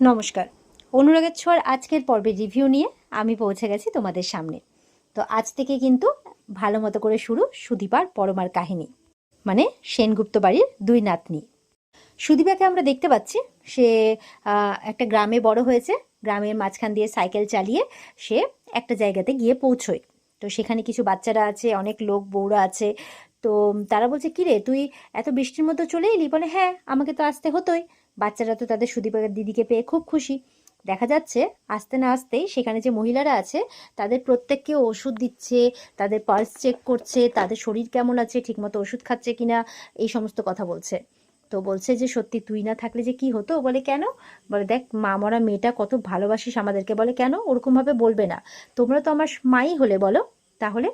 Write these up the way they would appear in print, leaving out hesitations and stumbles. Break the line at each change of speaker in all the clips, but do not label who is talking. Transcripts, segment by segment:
নমস্কার। অনুরাগের ছোঁয়ার আজকের পর্বের রিভিউ নিয়ে আমি পৌঁছে গেছি তোমাদের সামনে। তো আজ থেকে কিন্তু ভালো মতো করে শুরু সুদীপার পরমার কাহিনী, মানে সেনগুপ্ত বাড়ির দুই নাতনি। সুদীপাকে আমরা দেখতে পাচ্ছি সে একটা গ্রামে বড় হয়েছে। গ্রামের মাঝখান দিয়ে সাইকেল চালিয়ে সে একটা জায়গাতে গিয়ে পৌঁছয়। তো সেখানে কিছু বাচ্চারা আছে, অনেক লোক বউরা আছে। তো তারা বলছে, কিরে তুই এত বৃষ্টির মধ্যে চলে এলি? বলে, হ্যাঁ আমাকে তো আসতে হতোই। বাচ্চারা তো তাদের সুদীপাকে দিদিকে পেয়ে খুব খুশি। দেখা যাচ্ছে আসতে না আসতেই সেখানে যে মহিলারা আছে তাদের প্রত্যেককে ওষুধ দিচ্ছে, তাদের পালস চেক করছে, তাদের শরীর কেমন আছে, ঠিকমতো ওষুধ খাচ্ছে কিনা, এই সমস্ত কথা বলছে। তো বলছে যে সত্যি তুই না থাকলে যে কি হতো? বলে, কেন? বলে, দেখ মা মরা মেয়েটা কত ভালোবাসিস আমাদেরকে। বলে, কেন ওরকম ভাবে বলবে না? তোমরা তো আমার মাই হলে, বলো তাহলে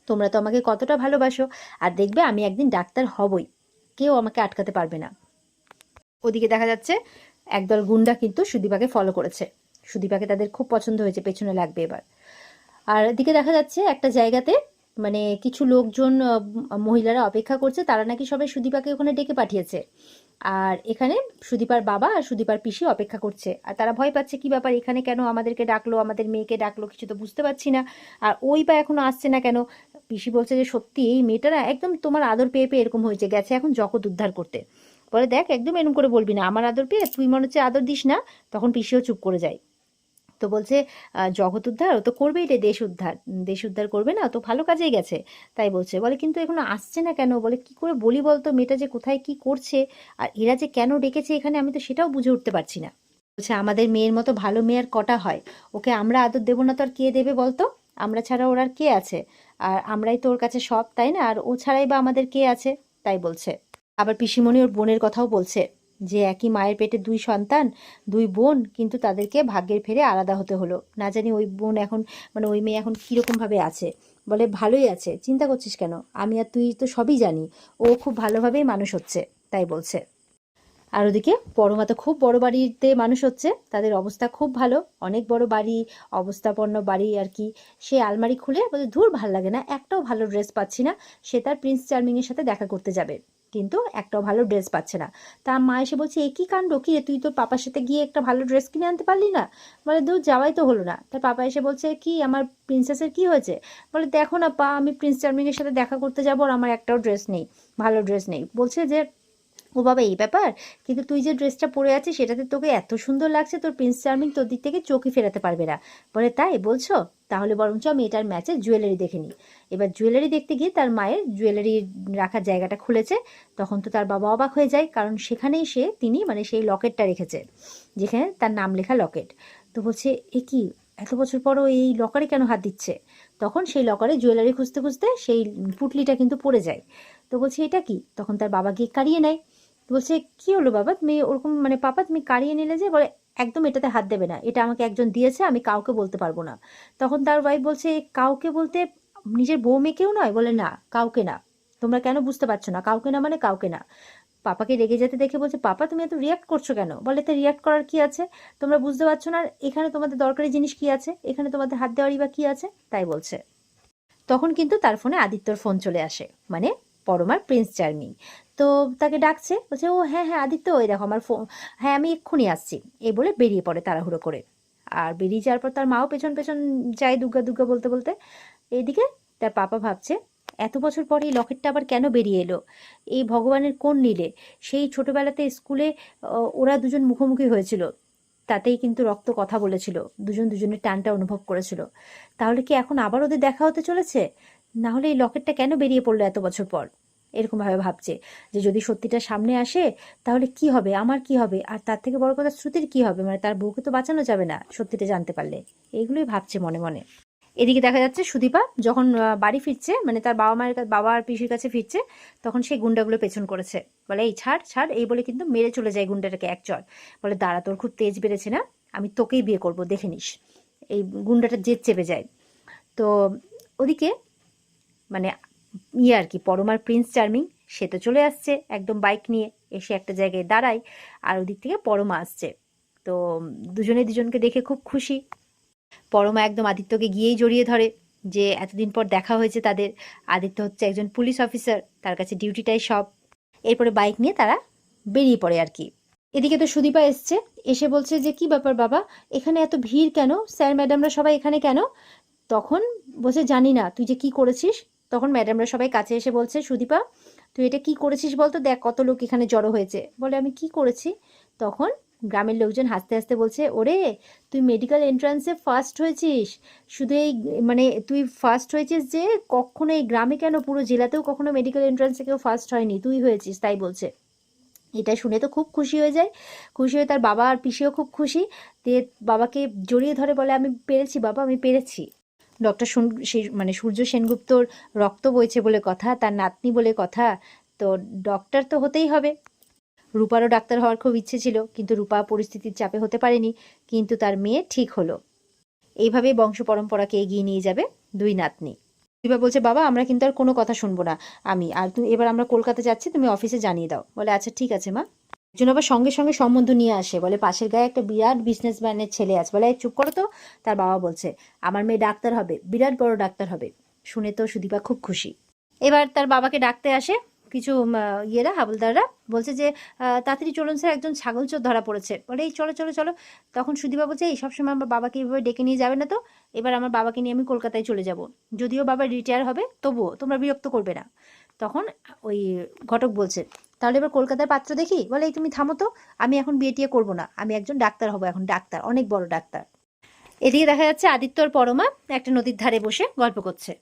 তোমরা তো আমাকে কতটা ভালোবাসো। আর দেখবে আমি একদিন ডাক্তার হবই, কেউ আমাকে আটকাতে পারবে না। ওদিকে দেখা যাচ্ছে একদল গুন্ডা কিন্তু সুদীপাকে ফলো করেছে। সুদীপাকে তাদের খুব পছন্দ হয়েছে, পেছনে লাগবে এবার। আর এদিকে দেখা যাচ্ছে একটা জায়গাতে মানে কিছু লোকজন, মহিলারা অপেক্ষা করছে, তারা নাকি সবাই সুদীপাকে ওখানে ডেকে পাঠিয়েছে। আর এখানে সুদীপার বাবা আর সুদীপার পিসি অপেক্ষা করছে, আর তারা ভয় পাচ্ছে কি ব্যাপার, এখানে কেন আমাদেরকে ডাকলো, আমাদের মেয়েকে ডাকলো, কিছু তো বুঝতে পারছি না। আর ওই বা এখনো আসছে না কেন? পিসি বলছে যে সত্যি এই মেয়েটা না একদম তোমার আদর পেয়ে পেয়ে এরকম হয়েছে, গেছে এখন জগৎ উদ্ধার করতে। বলে, দেখ একদম এরকম করে বলবি না, আমার আদর পেয়ে তুই মনে হচ্ছে আদর দিস না। তখন পিসিও চুপ করে যায়। তো বলছে, জগৎ উদ্ধার ও তো করবেই রে, দেশ উদ্ধার। দেশ উদ্ধার করবে না? ও তো ভালো কাজেই গেছে। তাই বলছে। বলে, কিন্তু এখনো আসছে না কেন? বলে, কি করে বলি বলতো, মেয়েটা যে কোথায় কি করছে, আর এরা যে কেন ডেকেছে এখানে, আমি তো সেটাও বুঝে উঠতে পারছি না। বলছে, আমাদের মেয়ের মতো ভালো মেয়ে আর কটা হয়? ওকে আমরা আদর দেবো না তো আর কে দেবে বলতো? আমরা ছাড়া ওর আর কে আছে? আর আমরাই তো ওর কাছে সব, তাই না? আর ও ছাড়াই বা আমাদের কে আছে? তাই বলছে। আবার পিসিমণি ওর বোনের কথাও বলছে, যে একই মায়ের পেটে দুই সন্তান, দুই বোন, কিন্তু তাদেরকে ভাগ্যের ফেরে আলাদা হতে হলো। না জানি ওই বোন এখন, মানে ওই মেয়ে এখন কিরকম ভাবে আছে। বলে, ভালোই আছে, চিন্তা করছিস কেন? আমি আর তুই তো সবই জানি, ও খুব ভালোভাবেই মানুষ হচ্ছে। তাই বলছে। আর ওদিকে পরমা তো খুব বড় বাড়িতে মানুষ হচ্ছে, তাদের অবস্থা খুব ভালো, অনেক বড় বাড়ি, অবস্থাপন্ন বাড়ি আর কি। সে আলমারি খুলে বলে, ধুর ভাল লাগে না, একটাও ভালো ড্রেস পাচ্ছি না। সে তার প্রিন্স চার্মিং এর সাথে দেখা করতে যাবে, কিন্তু একটাও ভালো ড্রেস পাচ্ছে না। তার মা এসে বলছে, এ কি কাণ্ড, কি রে, তুই তোর পাপার সাথে গিয়ে একটা ভালো ড্রেস কিনে আনতে পারলি না? বলে, দূর যাওয়াই তো হলো না। তার পাপা এসে বলছে, কি আমার প্রিন্সেসের কি হয়েছে? বলে, দেখো না পা, আমি প্রিন্স চার্মিং এর সাথে দেখা করতে যাবো আর আমার একটাও ড্রেস নেই, ভালো ড্রেস নেই। বলছে যে, ও বাবা এই ব্যাপার, কিন্তু তুই যে ড্রেসটা পরে আছিস সেটাতে তোকে এত সুন্দর লাগছে, তোর প্রিন্স চার্মিং তোর দিক থেকে চোখই ফেরাতে পারবে না। বলে, তাই বলছো? তাহলে বরঞ্চ আমি এটার ম্যাচে জুয়েলারি দেখে নিই। এবার জুয়েলারি দেখতে গিয়ে তার মায়ের জুয়েলারি রাখার জায়গাটা খুলেছে। তখন তো তার বাবা অবাক হয়ে যায়, কারণ সেখানেই তিনি মানে সেই লকেটটা রেখেছে, যেখানে তার নাম লেখা লকেট। তো বলছে, এ কি, এত বছর পরও এই লকারে কেন হাত দিচ্ছে? তখন সেই লকারে জুয়েলারি খুঁজতে খুঁজতে সেই পুটলিটা কিন্তু পড়ে যায়। তো বলছে, এটা কি? তখন তার বাবা গিয়ে কাড়িয়ে নেয়। তো বলছে, কি হলো বাবা, তুমি ওরকম মানে পাপা তুমি কাড়িয়ে নিলে যে? বলে, একদম এটাতে হাত দেবে না, এটা আমাকে একজন দিয়েছে, আমি কাউকে বলতে পারবো না। তখন তার ওয়াইফ বলছে, কাউকে বলতে নিজের বউ মেয়েকেও নয়? বলে, না কাউকে না। তোমরা কেন বুঝতে পারছো না? কাউকে না মানে কাউকে না। পাপাকে রেগে যেতে দেখে বলছে, পাপা তুমি এত রিয়াক্ট করছো কেন? বলে, তো রিয়াক্ট করার কি আছে? তোমরা বুঝতে পারছো না? আর এখানে তোমাদের দরকারি জিনিস কি আছে? এখানে তোমাদের হাত দেওয়ারই বা কি আছে? তাই বলছে। তখন কিন্তু তার ফোনে আদিত্যর ফোন চলে আসে, মানে পরমার প্রিন্স চার্মিং। তো তাকে ডাকছে, বলছে, ও হ্যাঁ হ্যাঁ আদিত্য, ওই দেখো আমার ফোন, হ্যাঁ আমি এক্ষুনি আসছি, এই বলে বেরিয়ে পড়ে তাড়াহুড়ো করে। আর বেরিয়ে যাওয়ার পর তার মাও পেছন পেছন যায় দুগ্গা দুগ্গা বলতে বলতে। এইদিকে তার পাপা ভাবছে, এত বছর পরে এই লকেটটা আবার কেন বেরিয়ে এলো? এই ভগবানের কোন নীলে? সেই ছোটবেলাতে স্কুলে ওরা দুজন মুখোমুখি হয়েছিল, তাতেই কিন্তু রক্ত কথা বলেছিল, দুজন দুজনের টানটা অনুভব করেছিল। তাহলে কি এখন আবার ওদের দেখা হতে চলেছে? না হলে এই লকেটটা কেন বেরিয়ে পড়লো এত বছর পর? এরকম ভাবে ভাবছে, যে যদি সত্যিটা সামনে আসে তাহলে কি হবে, আমার কি হবে, আর তার থেকে বড় কথা শ্রুতির কি হবে, মানে তার বউকে তো বাঁচানো যাবে না সত্যিটা জানতে পারলে। এইগুলোই ভাবছে মনে মনে। এদিকে দেখা যাচ্ছে সুদীপা যখন বাড়ি ফিরছে, মানে তার বাবা মায়ের বাবা আর পিসির কাছে ফিরছে, তখন সেই গুন্ডাগুলো পেছন করেছে। বলে, এই ছাড় ছাড়, এই বলে কিন্তু মেরে চলে যায় গুন্ডাটাকে এক চড়। বলে, দাঁড়া, তোর খুব তেজ বেড়েছে না, আমি তোকেই বিয়ে করব, দেখে নিস। এই গুন্ডাটা জেদ চেপে যায়। তো ওদিকে মানে ইয়ে আর কি, পরমার প্রিন্স চার্মিং, সে তো চলে আসছে একদম বাইক নিয়ে, এসে একটা জায়গায় দাঁড়ায়। আর ওদিক থেকে পরমা আসছে। তো দুজনে দুজনকে দেখে খুব খুশি। পরমা একদম আদিত্যকে গিয়েই জড়িয়ে ধরে, যে এতদিন পর দেখা হয়েছে তাদের। আদিত্য হচ্ছে একজন পুলিশ অফিসার, তার কাছে ডিউটিটাই সব। এরপরে বাইক নিয়ে তারা বেরিয়ে পড়ে আর কি। এদিকে তো সুদীপা এসছে, এসে বলছে যে কি ব্যাপার বাবা, এখানে এত ভিড় কেন, স্যার ম্যাডামরা সবাই এখানে কেন? তখন বলছে জানি না, তুই যে কি করেছিস। তখন ম্যাডামরা সবাই কাছে এসে বলছে সুদীপা তুই এটা কি করেছিস বলতো, দেখ কত লোক এখানে জড়ো হয়েছে। বলে আমি কি করেছি? তখন গ্রামের লোকজন হাসতে হাসতে বলছে ওরে তুই মেডিকেল এন্ট্রান্সে ফার্স্ট হয়েছিস, শুধু এই মানে তুই ফার্স্ট হয়েছিস যে কখনো এই গ্রামে কেন পুরো জেলাতেও কখনো মেডিকেল এন্ট্রান্সে কেউ ফার্স্ট হয়নি, তুই হয়েছিস, তাই বলছে। এটা শুনে তো খুব খুশি হয়ে যায়, খুশি হয়ে তার বাবা আর পিসিও খুব খুশি, দিয়ে বাবাকে জড়িয়ে ধরে বলে আমি পেরেছি বাবা, আমি পেরেছি। ডক্টর মানে সূর্য সেনগুপ্তর রক্ত বইছে বলে কথা, তার নাতনি বলে কথা, তো ডক্টর তো হতেই হবে। রূপারও ডাক্তার হওয়ার খুব ইচ্ছে ছিল, কিন্তু রূপা পরিস্থিতির চাপে হতে পারেনি, কিন্তু তার মেয়ে ঠিক হলো। এইভাবে বংশ পরম্পরাকে এগিয়ে নিয়ে যাবে দুই নাতনি। দিবা বলছে বাবা আমরা কিন্তু আর কোনো কথা শুনবো না, আমি আর তুমি এবার আমরা কলকাতা যাচ্ছি, তুমি অফিসে জানিয়ে দাও। বলে আচ্ছা ঠিক আছে মা। একজন আবার সঙ্গে সঙ্গে সম্বন্ধ নিয়ে আসে, বলে পাশের গায়ে একটা বিরাট বিজনেসম্যানের ছেলে আছে। বলে চুপ করো তো। তার বাবা বলছে আমার মেয়ে ডাক্তার হবে, বিরাট বড় ডাক্তার হবে। শুনে তো সুদীপা খুব খুশি। এবার তার বাবাকে ডাকতে আসে কিছু ইয়েরা, হাবলদাররা, বলছে যে তাড়াতাড়ি চলুন স্যার, একজন ছাগল চোর ধরা পড়েছে। বলে এই চলো চলো চলো। তখন সুদীপা বলছে এই সবসময় আমার বাবাকে এইভাবে ডেকে নিয়ে যাবে না তো, এবার আমার বাবাকে নিয়ে আমি কলকাতায় চলে যাব, যদিও বাবা রিটায়ার হবে তবুও তোমরা বিরক্ত করবে না। তখন ওই ঘটক বলছে তাহলে এবার কলকাতার পাত্র দেখি। বলে এই তুমি থামো তো, আমি এখন বিয়ে টিয়ে করবো না, আমি একজন ডাক্তার হব, এখন ডাক্তার, অনেক বড় ডাক্তার। এদিকে দেখা যাচ্ছে আদিত্য আর পরমা একটা নদীর ধারে বসে গল্প করছে।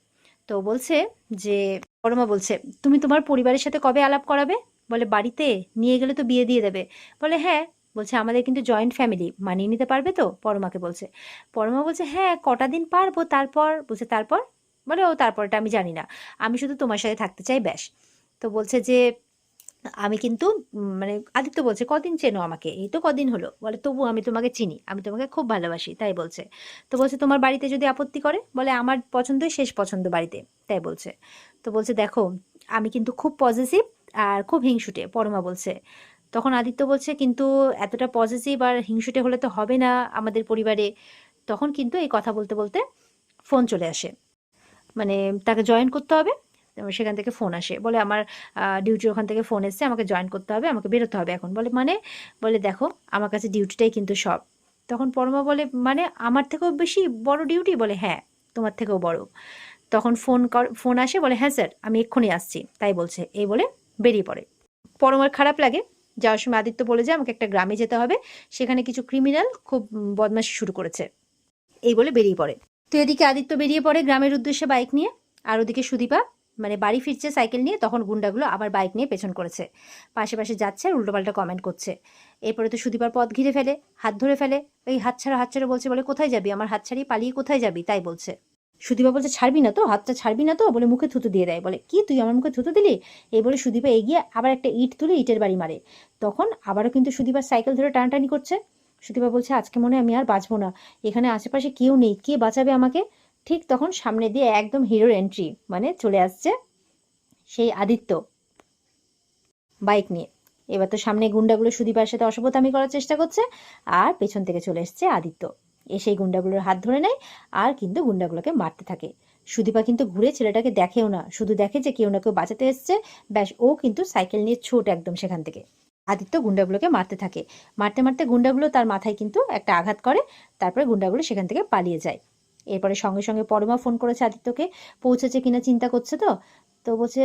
তো বলছে যে পরমা বলছে তুমি তোমার পরিবারের সাথে কবে আলাপ করাবে? বলে বাড়িতে নিয়ে গেলে তো বিয়ে দিয়ে দেবে। বলে হ্যাঁ। বলছে আমাদের কিন্তু জয়েন্ট ফ্যামিলি, মানিয়ে নিতে পারবে তো? পরমাকে বলছে। পরমা বলছে হ্যাঁ কটা দিন পারবো। তারপর? বলছে তারপর? বলে ও তারপরটা আমি জানি না, আমি শুধু তোমার সাথে থাকতে চাই ব্যাস। তো বলছে যে আমি কিন্তু মানে আদিত্য বলছে কদিন চেনো আমাকে? এই তো কদিন হলো। বলে তবু আমি তোমাকে চিনি, আমি তোমাকে খুব ভালোবাসি, তাই বলছে। তো বলছে তোমার বাড়িতে যদি আপত্তি করে? বলে আমার পছন্দই শেষ পছন্দ বাড়িতে, তাই বলছে। তো বলছে দেখো আমি কিন্তু খুব পজিটিভ আর খুব হিংসুটে, পরমা বলছে। তখন আদিত্য বলছে কিন্তু এতটা পজিটিভ আর হিংসুটে হলে তো হবে না আমাদের পরিবারে। তখন কিন্তু এই কথা বলতে বলতে ফোন চলে আসে, মানে তাকে জয়েন করতে হবে। সেখান থেকে ফোন আসে, বলে আমার ডিউটির ওখান থেকে ফোন এসছে, আমাকে জয়েন করতে হবে, আমাকে বেরোতে হবে এখন। বলে মানে? বলে দেখো আমার কাছে ডিউটিটাই কিন্তু সব। তখন পরমা বলে মানে আমার থেকেও বেশি বড় ডিউটি? বলে হ্যাঁ তোমার থেকেও বড়। তখন ফোন আসে, বলে হ্যাঁ স্যার আমি এক্ষুনি আসছি, তাই বলছে। এই বলে বেরিয়ে পড়ে। পরমার খারাপ লাগে, যাওয়ার সময় আদিত্য বলে যে আমাকে একটা গ্রামে যেতে হবে, সেখানে কিছু ক্রিমিনাল খুব বদমাশি শুরু করেছে, এই বলে বেরিয়ে পড়ে। তো এদিকে আদিত্য বেরিয়ে পড়ে গ্রামের উদ্দেশ্যে বাইক নিয়ে, আর ওদিকে সুদীপা মানে বাড়ি ফিরছে সাইকেল নিয়ে, তখন গুন্ডাগুলো আবার বাইক নিয়ে পেছন করেছে, পাশে পাশে যাচ্ছে আর উল্টোপাল্টা কমেন্ট করছে। এরপরে তো সুদীপার পথ ঘিরে ফেলে, হাত ধরে ফেলে, এই হাত ছাড়া বলছে। বলে কোথায় যাবি? আমার হাত ছাড়িয়ে পালিয়ে কোথায় যাবি? তাই বলছে। সুদীপা বলছে ছাড়বি না তো, হাতটা ছাড়বি না তো? বলে মুখে থুতু দিয়ে দেয়। বলে কি তুই আমার মুখে থুতু দিলি? এই বলে সুদীপা এগিয়ে আবার একটা ইট তুলে ইটের বাড়ি মারে। তখন আবারও কিন্তু সুদীপার সাইকেল ধরে টানাটানি করছে। সুদীপা বলছে আজকে মনে হয় আমি আর বাঁচবো না, এখানে আশেপাশে কেউ নেই, কে বাঁচাবে আমাকে? ঠিক তখন সামনে দিয়ে একদম হিরোর এন্ট্রি, মানে চলে আসছে সেই আদিত্য বাইক নিয়ে। এবার তো সামনে গুন্ডাগুলো সুদীপার সাথে অসভ্যতামি করার চেষ্টা করছে, আর পেছন থেকে চলে এসছে আদিত্য, এসে গুন্ডাগুলোর হাত ধরে নেয় আর কিন্তু গুন্ডাগুলোকে মারতে থাকে। সুদীপা কিন্তু ঘুরে ছেলেটাকে দেখেও না, শুধু দেখে যে কেউ না কেউ বাঁচাতে এসছে, ব্যাস ও কিন্তু সাইকেল নিয়ে ছুট একদম সেখান থেকে। আদিত্য গুন্ডাগুলোকে মারতে থাকে, মারতে মারতে গুন্ডাগুলো তার মাথায় কিন্তু একটা আঘাত করে, তারপরে গুন্ডাগুলো সেখান থেকে পালিয়ে যায়। এরপরে সঙ্গে সঙ্গে পরমা ফোন করেছে আদিত্যকে, পৌঁছেছে কিনা চিন্তা করছে। তো তো বলছে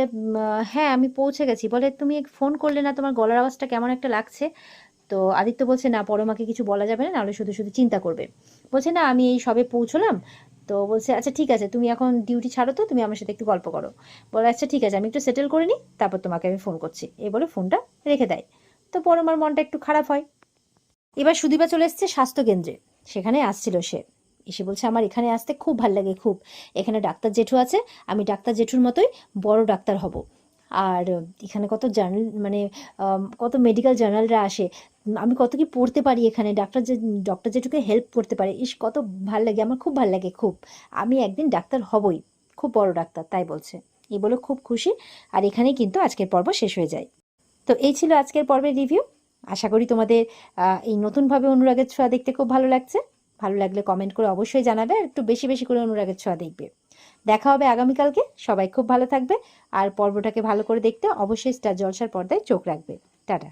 হ্যাঁ আমি পৌঁছে গেছি। বলে তুমি ফোন করলে না, তোমার গলার আওয়াজটা কেমন একটা লাগছে। তো আদিত্য বলছে না পরমাকে কিছু বলা যাবে না, নাহলে শুধু শুধু চিন্তা করবে। বলছে না আমি এই সবে পৌঁছলাম। তো বলছে আচ্ছা ঠিক আছে তুমি এখন ডিউটি ছাড়ো তো, তুমি আমার সাথে একটু গল্প করো। বলে আচ্ছা ঠিক আছে আমি একটু সেটেল করে নিই, তারপর তোমাকে আমি ফোন করছি, এই বলে ফোনটা রেখে দেয়। তো পরমার মনটা একটু খারাপ হয়। এবার সুদীপা চলে এসছে স্বাস্থ্যকেন্দ্রে, সেখানে আসছিল সে। এসে বলছে আমার এখানে আসতে খুব ভাল লাগে, খুব, এখানে ডাক্তার জেঠু আছে, আমি ডাক্তার জেঠুর মতোই বড় ডাক্তার হব। আর এখানে কত জার্নাল মানে কত মেডিকেল জার্নালরা আসে, আমি কত কি পড়তে পারি এখানে, ডক্টর জেঠুকে হেল্প করতে পারি, ইস কত ভাল লাগে, আমার খুব ভাল লাগে খুব, আমি একদিন ডাক্তার হবই, খুব বড় ডাক্তার, তাই বলছে। এই বলে খুব খুশি। আর এখানেই কিন্তু আজকের পর্ব শেষ হয়ে যায়। তো এই ছিল আজকের পর্বের রিভিউ। আশা করি তোমাদের এই নতুনভাবে অনুরাগের ছোঁয়া দেখতে খুব ভালো লাগছে। ভালো লাগলে কমেন্ট করে অবশ্যই জানাবে, আর একটু বেশি বেশি করে অনুরাগের ছোঁয়া দেখবে। দেখা হবে আগামীকালকে, সবাই খুব ভালো থাকবে। আর পর্বটাকে ভালো করে দেখতে অবশ্যই স্টার জলসার পর্দায় চোখ রাখবে। টাটা।